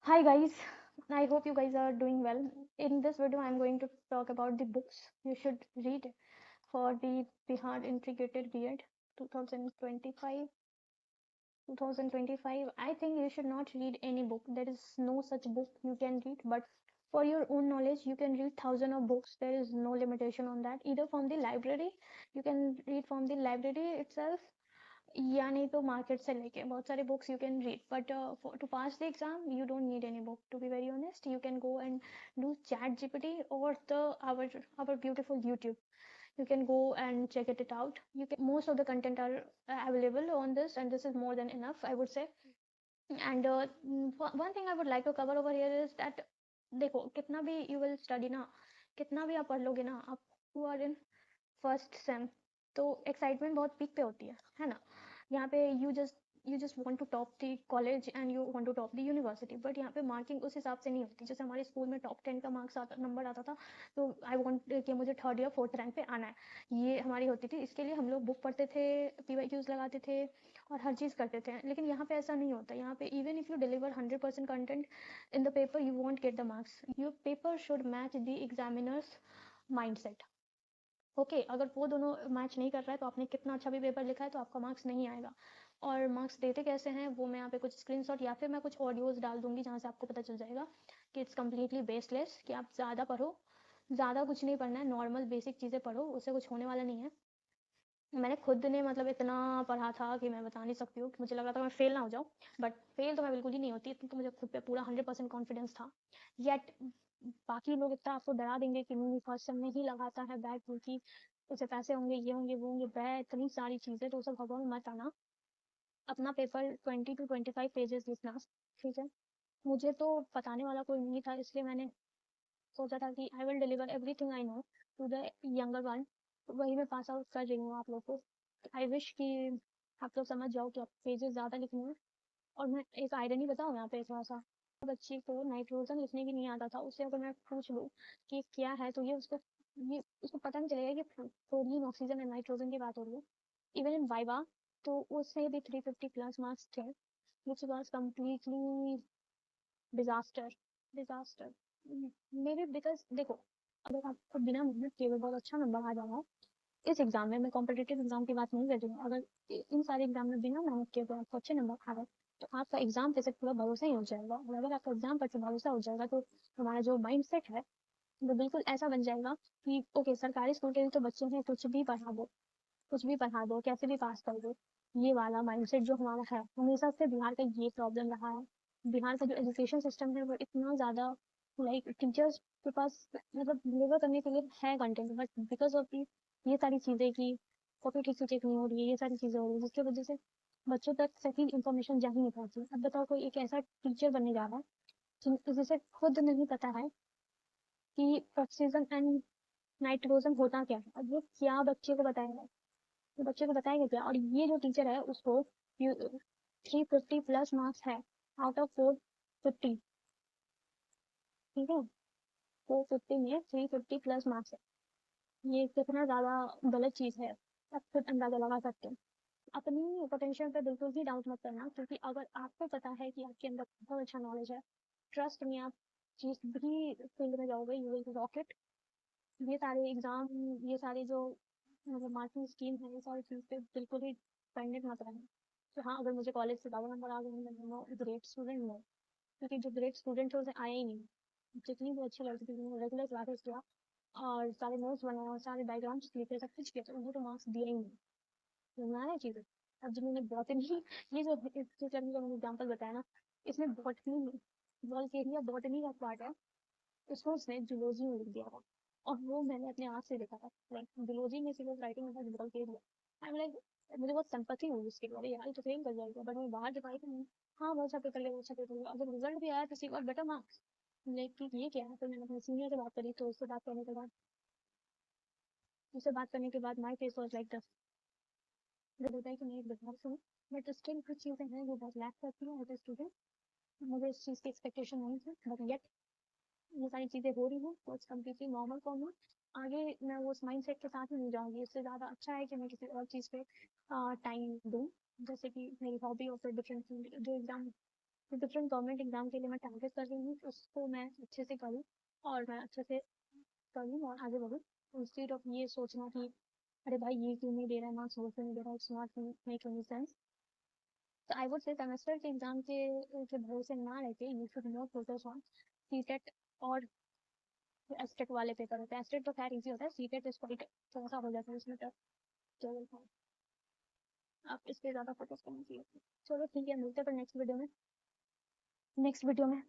Hi guys, I hope you guys are doing well. In this video, I'm going to talk about the books you should read for the Bihar Integrated B.Ed 2025. 2025. I think you should not read any book. There is no such book you can read, but for your own knowledge, you can read thousands of books. There is no limitation on that. Either from the library, you can read from the library itself, या नहीं तो market से लेके बहुत सारे books you can read but to pass the exam you don't need any book to be very honest you can go and do chat gpt or the our beautiful youtube. You can go and check it out. You can, most of the content are available on this, and this is more than enough, I would say. And one thing I would like to cover over here is that देखो कितना भी you will study ना, कितना भी आप पढ़ लोगे ना, आप you are in first sem, तो एक्साइटमेंट बहुत पीक पे होती है ना। यहाँ पे you just want to top the college and you want to top the university, but यहाँ पे मार्किंग उस हिसाब से नहीं होती। जैसे हमारे स्कूल में टॉप 10 का मार्क्स आता नंबर आता था, तो आई वांट कि मुझे थर्ड या फोर्थ रैंक पे आना है, ये हमारी होती थी। इसके लिए हम लोग बुक पढ़ते थे, पीवाईक्यूज लगाते थे और हर चीज़ करते थे। लेकिन यहाँ पे ऐसा नहीं होता। यहाँ पे even if you deliver 100% content in the paper, you want get the marks. Your paper should match the examiners mindset. Okay, अगर वो दोनों मैच नहीं कर रहा है तो आपने कितना अच्छा भी पेपर लिखा है तो आपका मार्क्स नहीं आएगा। और मार्क्स देते कैसे हैं वो मैं यहाँ पे कुछ स्क्रीनशॉट या फिर मैं कुछ ऑडियोज डाल दूंगी जहाँ से आपको पता चल जाएगा कि इट्स कम्प्लीटली बेसलेस, कि आप ज़्यादा पढ़ो, ज़्यादा कुछ नहीं पढ़ना है, नॉर्मल बेसिक चीज़ें पढ़ो, उससे कुछ होने वाला नहीं है। मैंने खुद ने मतलब इतना पढ़ा था कि मैं बता नहीं सकती हूँ, कि मुझे लग रहा था मैं फेल ना हो जाऊँ, बट फेल तो मैं बिल्कुल ही नहीं होती। इतना तो मुझे खुद पे पूरा 100% कॉन्फिडेंस था। येट बाकी लोग इतना आपको डरा देंगे कि नहीं फर्स्ट सेम में ही लगाता है बैग, क्योंकि उसे पैसे होंगे, ये होंगे, वो होंगे, बैग, इतनी सारी चीज़ें, तो सब हवा में मत आना। अपना पेपर 20 to 25 पेजेस लिखना, ठीक है। मुझे तो बताने वाला कोई नहीं था, इसलिए मैंने सोचा था कि I will deliver everything I know to the younger one. वही मैं पास आउट कर रही हूँ आप लोग को। आई विश कि आप लोग समझ जाओ कि आप पेजेस ज़्यादा लिखने हैं। और मैं एक आयरनी बताऊँ यहाँ पे थोड़ा सा, बच्ची को नाइट्रोजन लिखने भी नहीं आता था, उससे अगर मैं पूछ लूँ कि क्या है, तो ये उसको पता नहीं चलेगा कि फ्लोरीन ऑक्सीजन एंड नाइट्रोजन की बात हो रही है। इवन इन वाइवा तो उससे भी 350 प्लस मार्क्स थे, which was completely disaster. Disaster may be because देखो, अगर आपको बिना मेहनत किए हुए बहुत अच्छा नंबर आ जाएगा इस एग्जाम में, मैं कॉम्पिटेटिव एग्जाम की बात नहीं कर रही हूँ, अगर इन सारे एग्जाम में बिना मेहनत किए हुए आपको अच्छे नंबर आ गए तो आपका एग्जाम पे से पूरा भरोसा ही हो जाएगा। और अगर आपका एग्जाम पर से भरोसा हो जाएगा तो हमारा जो माइंड सेट है वो बिल्कुल ऐसा बन जाएगा कि ओके, सरकारी स्कूल के लिए तो बच्चे हैं, कुछ भी पढ़ा दो, कुछ भी पढ़ा दो, कैसे भी पास कर दो। ये वाला माइंडसेट जो हमारा है, हमेशा से बिहार का ये प्रॉब्लम रहा है। बिहार का जो एजुकेशन सिस्टम है वो इतना ज़्यादा लाइक टीचर्स के पास मतलब डिलीवर करने के लिए है content, but because of the ये सारी चीज़ें कि कॉपी ठीक से चेक नहीं हो रही है, ये सारी चीज़ें हो रही है, जिसकी वजह से बच्चों तक सही इन्फॉर्मेशन जा ही नहीं पाती। अब बताओ, कोई एक ऐसा टीचर बनने जा रहा है जिसे खुद नहीं पता है कि ऑक्सीजन एंड नाइट्रोजन होता क्या है, अब वो क्या बच्चे को बताएगा, तो बच्चे को बताएंगे क्या। और ये जो टीचर है उसको 350 प्लस मार्क्स है आउट ऑफ 450, ठीक है। 450 में 350 प्लस मार्क्स है, ये कितना ज़्यादा गलत चीज़ है, आप खुद अंदाज़ा लगा सकते हैं। अपनी पोटेंशियल पे बिल्कुल भी डाउट मत करना, क्योंकि अगर आपको पता है कि आपके अंदर बहुत अच्छा नॉलेज है, ट्रस्ट में आप जिस भी फील्ड में जाओगे यू विल रॉकेट। ये सारे एग्जाम, ये सारे जो मतलब मार्किंग स्कीम है, ये सारी चीज़ पे बिल्कुल ही डिपेंडेंट मत रहना। तो हाँ, अगर मुझे कॉलेज से ज़्यादा नंबर आ गए हैं मैं ग्रेट स्टूडेंट हूँ, क्योंकि जो ग्रेट स्टूडेंट है उसे आया ही नहीं। जितनी भी अच्छी लड़की थी मैंने रेगुलर क्लासेस किया और सारे नोट्स बनाए और सारे डायग्राम्स लिखे, सब कुछ किया, तो उनको तो मार्क्स दिया ही नहीं। तो ना चीज़ें, अब जब मैंने बॉटनी ये जो इस टीचर का मैंने एग्जाम्पल बताया ना, इसमें बॉटनी वॉल्केरिया बॉटनी का पार्ट है, उसको उसने जूलॉजी में लिख दिया था। और वो मैंने अपने आँख से देखा था, लाइक जूलॉजी में सिर्फ राइटिंग में वॉल्केरिया। आई एम लाइक, मुझे बहुत सिंपैथी हुई उसके लिए, यार ये तो फेल कर जाएगा, बट मैं बाहर दिखाई थी हाँ बहुत अच्छा पेपर लिया, बहुत अच्छा पेपर लिया, अगर रिजल्ट भी आया तो सी और बेटर मार्क्स। लेकिन ये क्या है, तो मैंने अपने सीनियर से बात करी, तो उससे बात करने के बाद, माई फेस वॉज लाइक दस। मुझे होता है कि मैं एक बिहार से हूँ, बट स्टिल कुछ चीज़ें हैं जो बहुत लैक करती हैं एज ए स्टूडेंट। मुझे इस चीज़ की एक्सपेक्टेशन नहीं थी, बट येट ये सारी चीज़ें हो रही हैं तो it's completely normal for me. आगे मैं वो उस माइंडसेट के साथ ही नहीं जाऊँगी, इससे ज़्यादा अच्छा है कि मैं किसी और चीज़ पे टाइम दूँ, जैसे कि मेरी हॉबी और फिर डिफरेंट फील्ड जो एग्ज़ाम तो डिफरेंट गवर्नमेंट एग्जाम के लिए मैं टारगेट कर रही हूँ, उसको मैं अच्छे से करूँ और मैं अच्छे से करूँ और आगे बढ़ूँ, इंस्टेड ऑफ ये सोचना कि अरे भाई ये क्यों नहीं दे रहा है, मार्क्स वो क्यों नहीं दे रहा है, it's not make any sense. तो आई वुड से सेमेस्टर के एग्जाम के भरोसे ना रहते you should more focus on CTET और एस्टेट वाले पेपर होते हैं। एस्टेट तो खैर इजी होता है, सीटेट इज क्वाइट थोड़ा सा हो जाता है उसमें टफ। तो आप इस पे ज़्यादा फोकस करना चाहिए। चलो ठीक है, मिलते हैं फिर नेक्स्ट वीडियो में।